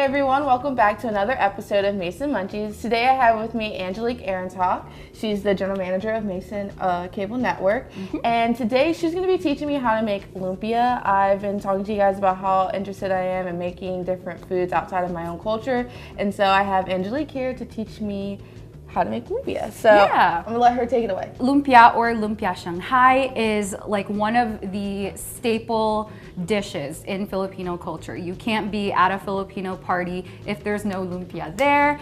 everyone, welcome back to another episode of Mason Munchies. Today I have with me Angelique Arintok. She's the general manager of Mason Cable Network. And today she's going to be teaching me how to make lumpia. I've been talking to you guys about how interested I am in making different foods outside of my own culture. And so I have Angelique here to teach me how to make lumpia. So I'm gonna let her take it away. Lumpia or Lumpia Shanghai is like one of the staple dishes in Filipino culture. You can't be at a Filipino party if there's no lumpia there.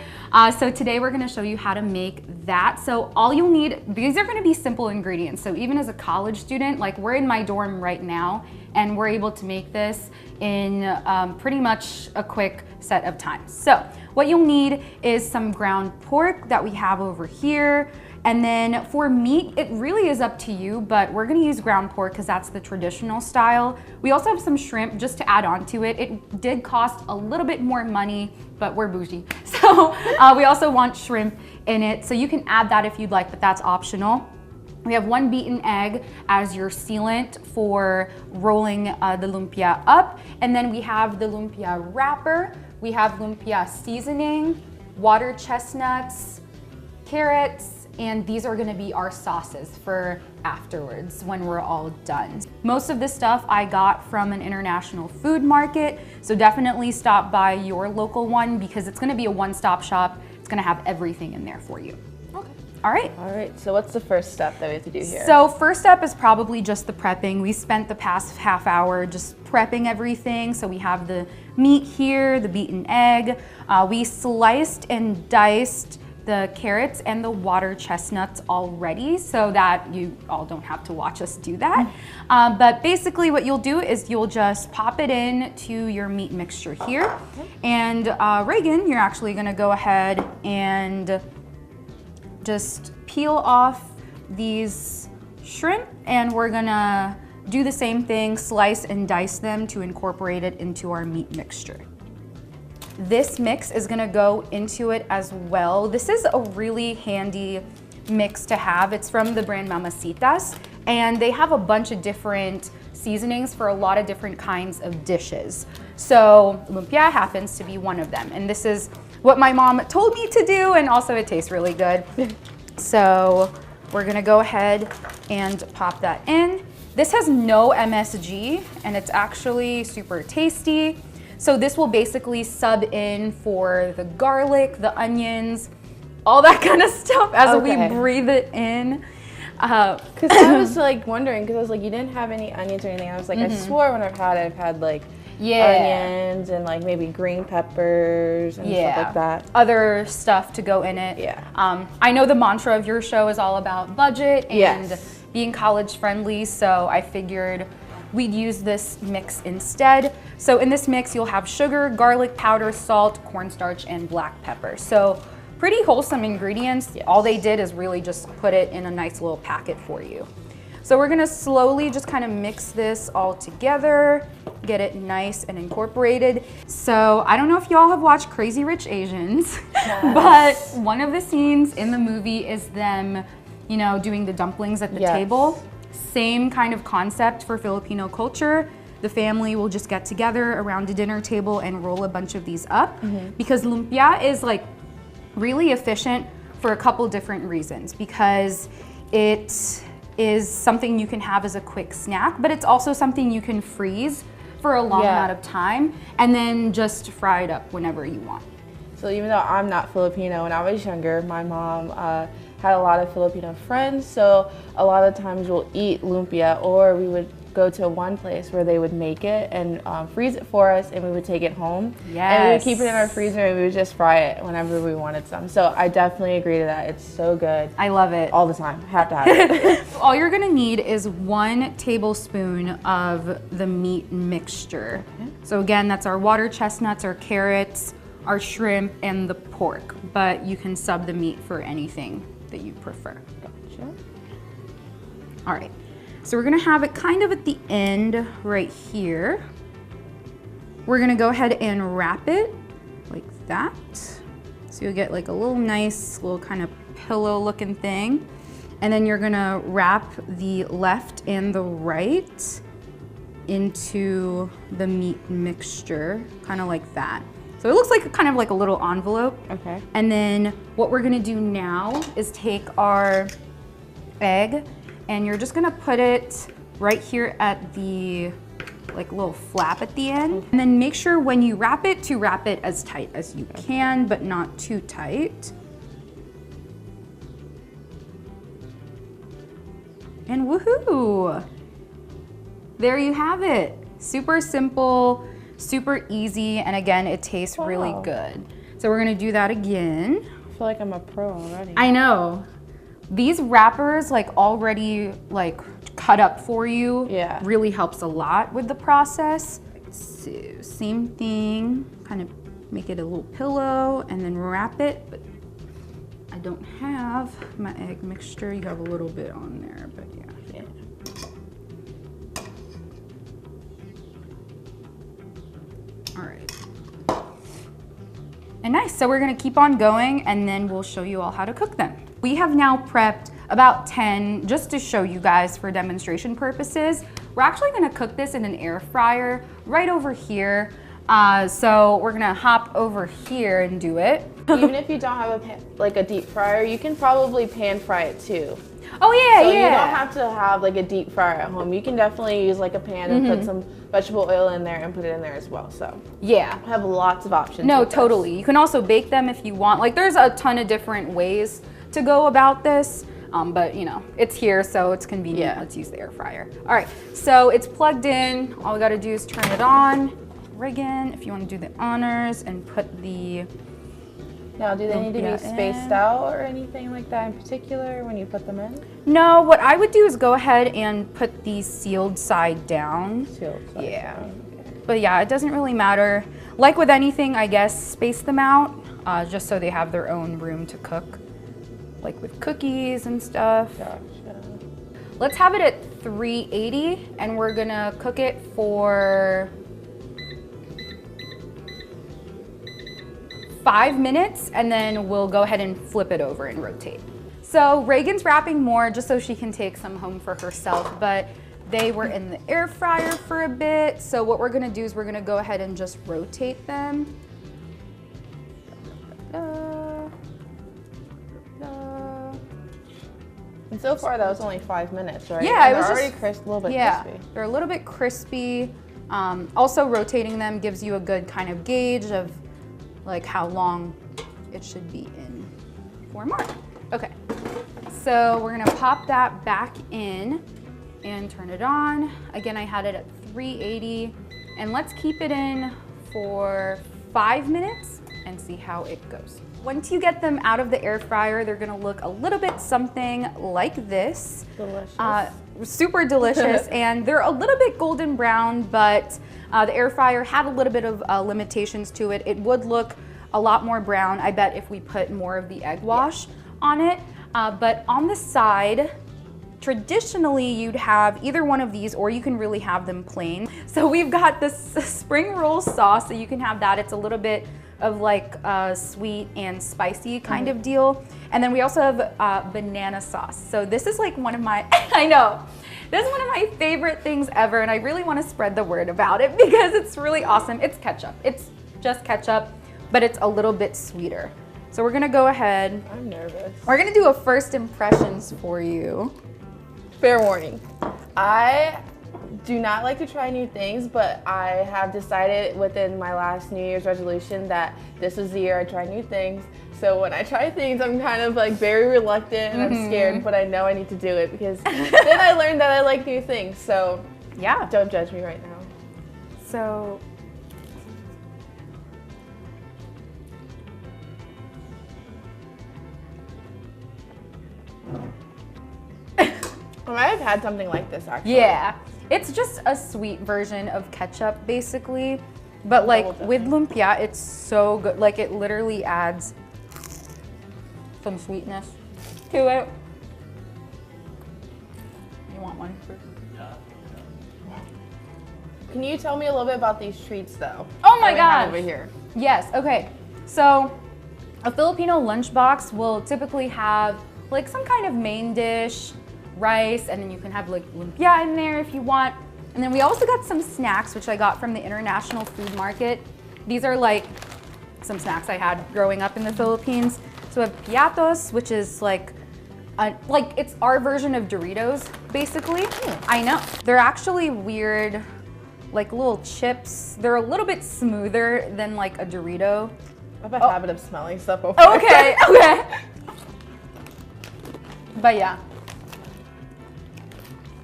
So today we're gonna show you how to make that. So all you'll need, these are gonna be simple ingredients. So even as a college student, like we're in my dorm right now, and we're able to make this in pretty much a quick set of time. So what you'll need is some ground pork that we have over here. And then for meat, it really is up to you, but we're gonna use ground pork because that's the traditional style. We also have some shrimp just to add on to it. It did cost a little bit more money, but we're bougie. So we also want shrimp in it. So you can add that if you'd like, but that's optional. We have 1 beaten egg as your sealant for rolling the lumpia up. And then we have the lumpia wrapper. We have lumpia seasoning, water chestnuts, carrots, and these are gonna be our sauces for afterwards when we're all done. Most of this stuff I got from an international food market, so definitely stop by your local one because it's gonna be a one-stop shop. It's gonna have everything in there for you. All right, so what's the first step that we have to do here? So first step is probably just the prepping. We spent the past half hour just prepping everything. So we have the meat here, the beaten egg. We sliced and diced the carrots and the water chestnuts already so that you all don't have to watch us do that. But basically what you'll do is you'll just pop it in to your meat mixture here. And Reagan, you're actually gonna go ahead and just peel off these shrimp, and we're gonna do the same thing, slice and dice them to incorporate it into our meat mixture. This mix is gonna go into it as well. This is a really handy mix to have. It's from the brand Mamacita's, and they have a bunch of different seasonings for a lot of different kinds of dishes. So lumpia happens to be one of them, and this is what my mom told me to do, and also it tastes really good. So we're gonna go ahead and pop that in. This has no MSG, and it's actually super tasty. So this will basically sub in for the garlic, the onions, all that kind of stuff as we breathe it in. Because I was like wondering, because I was like, you didn't have any onions or anything. I was like, I swore when I've had like onions and like maybe green peppers and stuff like that. Other stuff to go in it. I know the mantra of your show is all about budget and being college friendly, so I figured we'd use this mix instead. So in this mix, you'll have sugar, garlic powder, salt, cornstarch, and black pepper. So pretty wholesome ingredients. All they did is really just put it in a nice little packet for you. So we're gonna slowly just kind of mix this all together, get it nice and incorporated. So I don't know if y'all have watched Crazy Rich Asians, but one of the scenes in the movie is them, you know, doing the dumplings at the table. Same kind of concept for Filipino culture. The family will just get together around a dinner table and roll a bunch of these up because lumpia is like really efficient for a couple different reasons, because it is something you can have as a quick snack, but it's also something you can freeze for a long amount of time and then just fry it up whenever you want. So even though I'm not Filipino, when I was younger, my mom had a lot of Filipino friends, so a lot of times we'll eat lumpia, or we would go to one place where they would make it and freeze it for us, and we would take it home. And we would keep it in our freezer, and we would just fry it whenever we wanted some. So I definitely agree to that. It's so good. I love it. All the time. Have to have it. All you're gonna need is 1 tablespoon of the meat mixture. So again, that's our water chestnuts, our carrots, our shrimp, and the pork. But you can sub the meat for anything that you prefer. Gotcha. All right. So we're gonna have it kind of at the end right here. We're gonna go ahead and wrap it like that. So you'll get like a little nice little kind of pillow looking thing. And then you're gonna wrap the left and the right into the meat mixture, kind of like that. So it looks like kind of like a little envelope. Okay. And then what we're gonna do now is take our egg and you're just gonna put it right here at the like little flap at the end. And then make sure when you wrap it to wrap it as tight as you can, but not too tight. And woohoo! There you have it. Super simple, super easy, and again, it tastes really good. So we're gonna do that again. I feel like I'm a pro already. I know. These wrappers like already like cut up for you really helps a lot with the process. So same thing, kind of make it a little pillow and then wrap it, but I don't have my egg mixture. You have a little bit on there, but yeah. All right. And nice, so we're gonna keep on going and then we'll show you all how to cook them. We have now prepped about 10 just to show you guys for demonstration purposes. We're actually gonna cook this in an air fryer right over here. So we're gonna hop over here and do it. Even if you don't have a deep fryer, you can probably pan fry it too. Oh yeah, so you don't have to have like a deep fryer at home. You can definitely use like a pan and put some vegetable oil in there and put it in there as well. So yeah, I have lots of options. No, totally. You can also bake them if you want. Like there's a ton of different ways to go about this. But you know, it's here, so it's convenient. Yeah. Let's use the air fryer. All right, so it's plugged in. All we gotta do is turn it on. Reagan, if you wanna do the honors and put the... Now, do they need to be spaced out or anything like that in particular when you put them in? No, what I would do is go ahead and put the sealed side down. Sealed side down. But yeah, it doesn't really matter. Like with anything, I guess, space them out just so they have their own room to cook. Like with cookies and stuff. Gotcha. Let's have it at 380 and we're gonna cook it for 5 minutes and then we'll go ahead and flip it over and rotate. So Reagan's wrapping more just so she can take some home for herself, but they were in the air fryer for a bit. So what we're gonna do is we're gonna go ahead and just rotate them. And so far that was only 5 minutes, right? Yeah, and it was already just, a little bit crispy. They're a little bit crispy. Also rotating them gives you a good kind of gauge of like how long it should be in for more. Okay, so we're gonna pop that back in and turn it on. Again, I had it at 380 and let's keep it in for 5 minutes and see how it goes. Once you get them out of the air fryer, they're gonna look a little bit something like this. Delicious. Super delicious, and they're a little bit golden brown, but the air fryer had a little bit of limitations to it. It would look a lot more brown, I bet, if we put more of the egg wash on it. But on the side, traditionally you'd have either one of these or you can really have them plain. So we've got this spring roll sauce, so you can have that. It's a little bit of like a sweet and spicy kind of deal. And then we also have banana sauce. So this is like one of my, I know, this is one of my favorite things ever, and I really want to spread the word about it because it's really awesome. It's ketchup. It's just ketchup, but it's a little bit sweeter. So we're gonna go ahead. I'm nervous. We're gonna do a first impressions for you. Fair warning. I do not like to try new things, but I have decided within my last New Year's resolution that this is the year I try new things. So when I try things, I'm kind of like very reluctant and I'm scared, but I know I need to do it because then I learned that I like new things. So yeah, don't judge me right now. So I might have had something like this actually. yeah, it's just a sweet version of ketchup basically, but like with lumpia, it's so good. Like it literally adds some sweetness to it. You want one first? Can you tell me a little bit about these treats though? Oh my gosh. Over here. Yes, okay. So a Filipino lunchbox will typically have like some kind of main dish, rice, and then you can have like lumpia in there if you want. And then we also got some snacks, which I got from the International Food Market. These are like some snacks I had growing up in the Philippines. So we have piatos, which is like it's our version of Doritos, basically. I know. They're actually weird, like little chips. They're a little bit smoother than like a Dorito. I have a habit of smelling stuff over. Okay, okay. But yeah.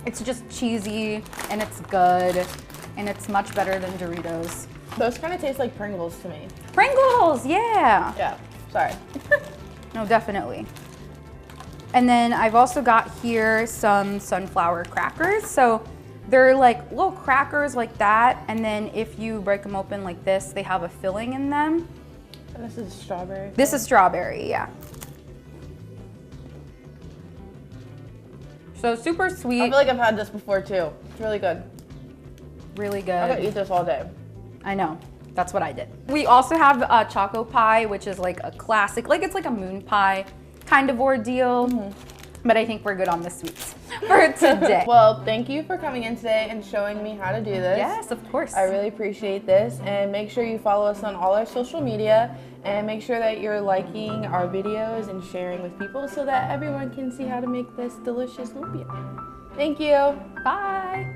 It's just cheesy and it's good and it's much better than Doritos. Those kind of taste like Pringles to me. Pringles, yeah. Yeah, sorry. No, definitely. And then I've also got here some sunflower crackers. So they're like little crackers like that. And then if you break them open like this, they have a filling in them. And this is strawberry. This is strawberry, yeah. So super sweet. I feel like I've had this before too. It's really good. Really good. I could eat this all day. I know. That's what I did. We also have choco pie, which is like a classic, like it's like a moon pie kind of ordeal. But I think we're good on the sweets for today. Well, thank you for coming in today and showing me how to do this. Yes, of course. I really appreciate this, and make sure you follow us on all our social media, and make sure that you're liking our videos and sharing with people so that everyone can see how to make this delicious lumpia. Thank you. Bye.